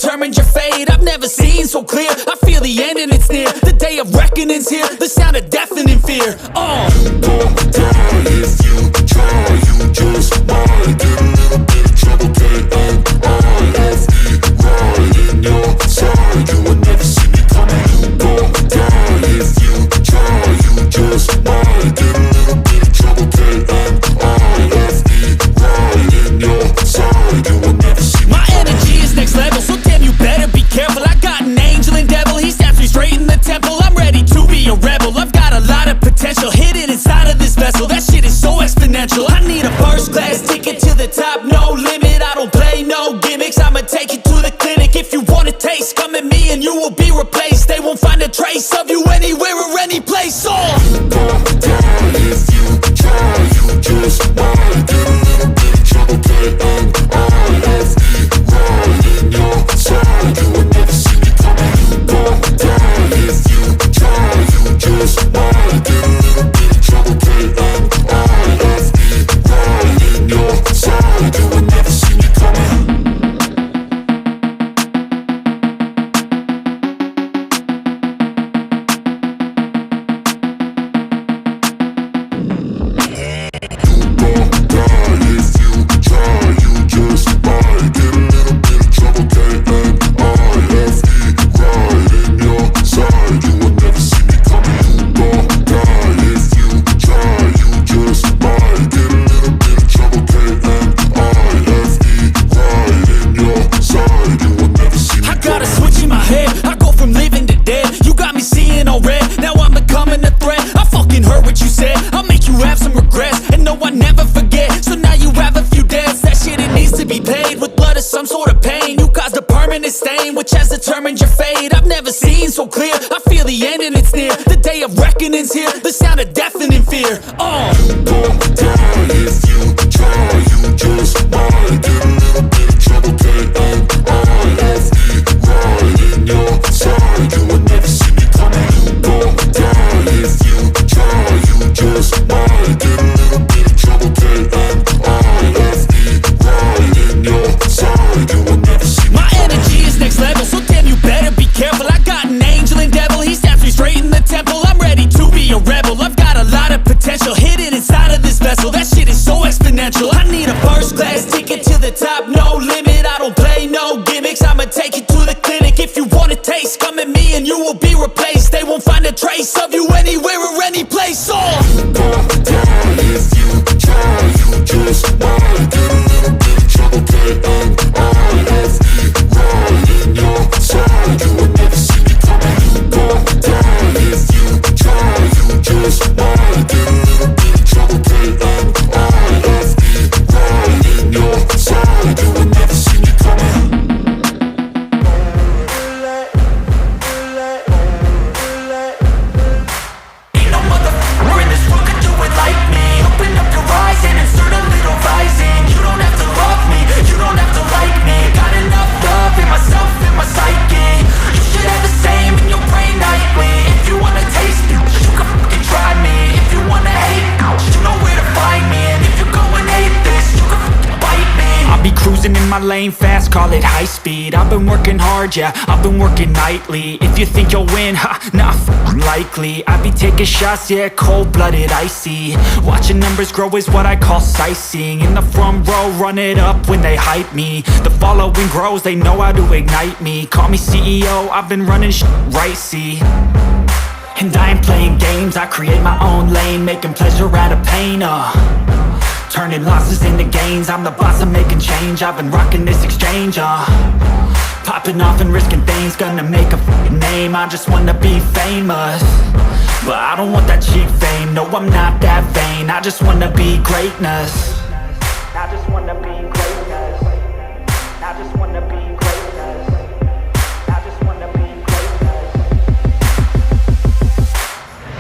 determined your fate I've never seen so clear. I feel the end and it's near. The day of reckoning's here. The sound of deafening fear. You won't die if you try. You just might get a little bit of trouble. K-N-I-F-E, right in your side. You will never see me coming. You won't die if you try. You just might get a little bit of trouble. K-N-I-F-E, right in your side. You will never see me. My energy is next level, so damn you better be careful. I got an angel and devil, he snaps me straight in the temple. I'm ready to be a rebel, I've got a lot of potential hidden inside of this vessel. That shit is so exponential. I need a first class ticket to the top, no limit. I don't play no gimmicks, I'ma take you to the clinic. If you want a taste, come at me and you will be replaced. They won't find a trace of you anywhere or any place. You won't die if you try. You just might get a little bit of trouble. K-N-I-F-E, right in your side. You will never see me coming. You won't die if you try. You just might get a little bit of trouble. K-N-I-F-E, right in your side. You will never see me coming. Which has determined your fate I've never seen so clear. I feel the end and it's near. The day of reckoning's here. The sound of deafening fear. You won't die if you try. You just might get a little bit of trouble. K-N-I-F-E, right in your side. You will never see me coming. You won't die if you try. You just might get a little bit of trouble. K-N-I-F-E, right in your side. You will never see me. My energy is next level, so damn you better be careful. I got an angel and devil, he snaps me straight in the temple. I'm ready to be a rebel, I've got a lot of potential hidden inside of this vessel. That shit is so exponential. I need a first class ticket to the top, no limit. I don't play no gimmicks, I'ma take you to the clinic. If you want a taste, come at me and you will be replaced. They won't find a trace of you anywhere or any place. You won't die if you try. You just might get a little bit of trouble. K-N-I-F-E, right in your side. You will never see me coming. You won't die if you try. You just might get a little bit of trouble. K-N-I-F-E, right in your side. You will never see me coming. Ain't no motherfucker in this world could do it like me. Open up your eyes and insert a little rising. You don't have to love me, you don't have to like me. Got enough love in myself, in my psyche. You should have the same in your brain nightly. If you wanna taste it, you can fucking try me. If you wanna hate, you know where to find me. And if you go and hate this, you can fucking bite me. I'll be cruising in my lane fast, call it high speed. I've been working hard, yeah, I've been working nightly. If you think you'll win, ha, not likely. I be taking shots, yeah, cold-blooded, icy. Watching numbers grow is what I call sightseeing. In the front row, run it up when they hype me. The following grows, they know how to ignite me. Call me CEO, I've been running right, see. And I ain't playing games, I create my own lane. Making pleasure out of pain, turning losses into gains. I'm the boss, I'm making change. I've been rocking this exchange, popping off and risking things. Gonna make a name, I just wanna be famous. But I don't want that cheap fame, no I'm not that vain. I just wanna be greatness. I just wanna be greatness. I just wanna be greatness. I just wanna be greatness.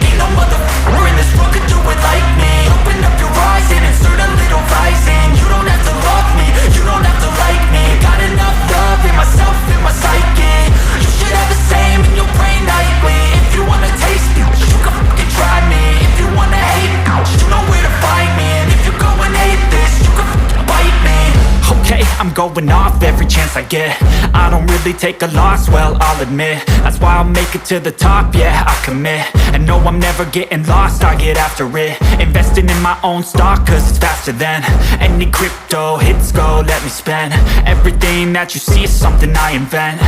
Ain't no motherfucker in this world could do it like me. Open up your eyes and insert a little rising. You don't have to love me, you don't have to like me. Got enough love in myself, in my psyche. You should have the same in your brain nightly. If you wanna taste it, you can fucking try me. If you wanna hate, you know where to find me. And if you go and hate going off every chance I get. I don't really take a loss, well, I'll admit. That's why I'll make it to the top, yeah, I commit. And no, I'm never getting lost, I get after it. Investing in my own stock, cause it's faster than any crypto hits go, let me spend. Everything that you see is something I invent,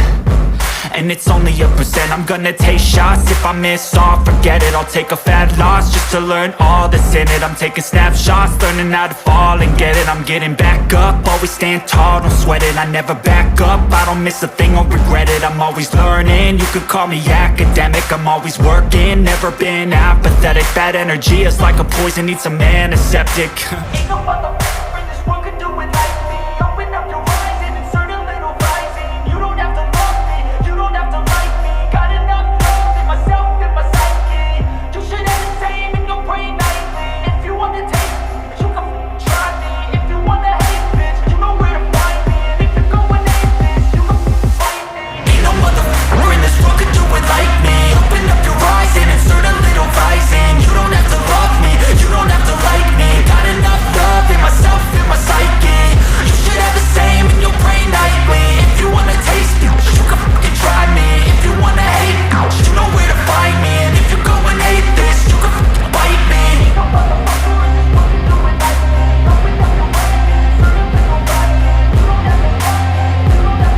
and it's only a percent. I'm gonna take shots, if I miss all, forget it. I'll take a fat loss just to learn all that's in it. I'm taking snapshots, learning how to fall and get it. I'm getting back up, always stand tall, don't sweat it. I never back up, I don't miss a thing or regret it. I'm always learning, you could call me academic. I'm always working, never been apathetic. Bad energy is like a poison, needs some antiseptic. Ain't no motherfucker in this world could do it like me. Open up your eyes and insert a little rising. You don't have to love me, you don't have to like me. Got enough love in myself, in my psyche. You should have the same in your brain nightly. If you want to take me, you can try me. If you want to hate, bitch, you know where to find me. And if you're going ape, bitch, you can fight me. Ain't no motherfucker in this world could do it like me. Open up your eyes and insert a little rising. You don't have to love me, you don't have to like me. Got enough love in myself, in my psyche. You should have the same in your brain nightly. If you wanna taste it, you can fucking try me. If you wanna hate, you know where to find me. And if you're going hate this, you can fucking bite me. Ain't no motherfucker in this world could do it like me. Open up your eyes and insert a little rising. You don't have to love me, you don't have to like me. Got enough love.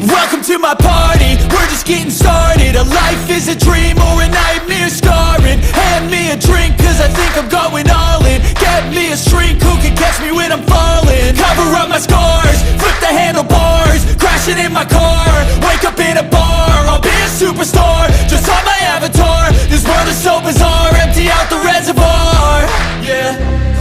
Welcome to my party, we're just getting started. A life is a dream or a nightmare scarring. Hand me a drink cause I think I'm going all in. Get me a shrink who can catch me when I'm falling. Cover up my scars, flip the handlebars. Crashing in my car, wake up in a bar. I'll be a superstar, just on my avatar. This world is so bizarre, empty out the reservoir. Yeah,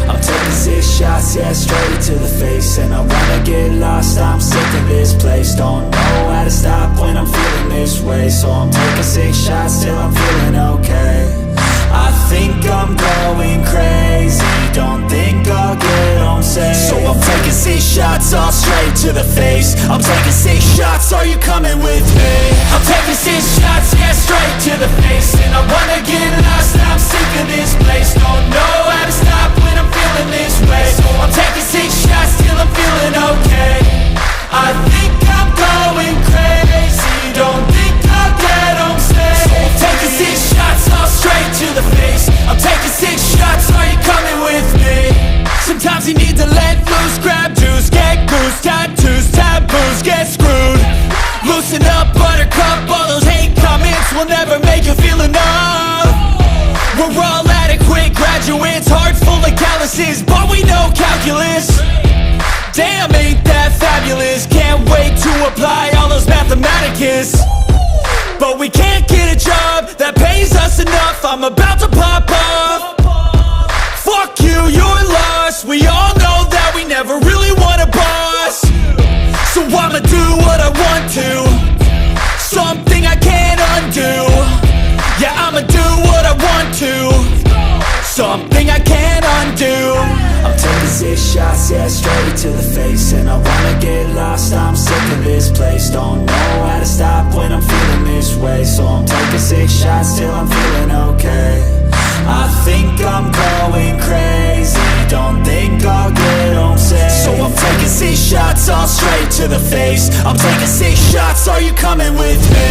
I'm taking 6 shots, yeah, straight to the face. And I wanna get lost, I'm sick of this place. Don't know how to stop when I'm feeling this way. So I'm taking 6 shots till I'm feeling okay. I think I'm going crazy, don't think I'll get home safe. So I'm taking 6 shots, all straight to the face. I'm taking 6 shots, are you coming with me? I'm taking 6 shots, yeah, straight to the face. And I wanna get lost, I'm sick of this place. Don't know how to stop when I'm feeling this way. So I'm taking 6 shots till I'm feeling okay. I think I'm going crazy, don't think I'll get home safe. So I'm taking 6 shots, all straight to the face. I'm taking 6 shots, are you coming with me? Sometimes you need to let loose, grab juice, get goose, tattoos, taboos, get screwed. Loosen up, buttercup, all those hate comments will never make you feel enough. We're all adequate graduates, heart full of calluses, but we know calculus. Damn, ain't that fabulous? Can't wait to apply all those mathematicus. But we can't get a job that pays us enough. I'm about to pop off. Fuck you, you're lost. We all know that we never really want a boss. So I'ma do what I want to, something I can't undo. Yeah, I'ma do what I want to, something I can't undo. I'm taking 6 shots, yeah, straight to the face. And I wanna get lost, I'm sick of this place. Don't know how to stop when I'm feeling this way. So I'm taking 6 shots till I'm feeling okay. I think I'm going crazy, don't think I'll get home safe. So I'm taking 6 shots, all straight to the face. I'm taking 6 shots, are you coming with me?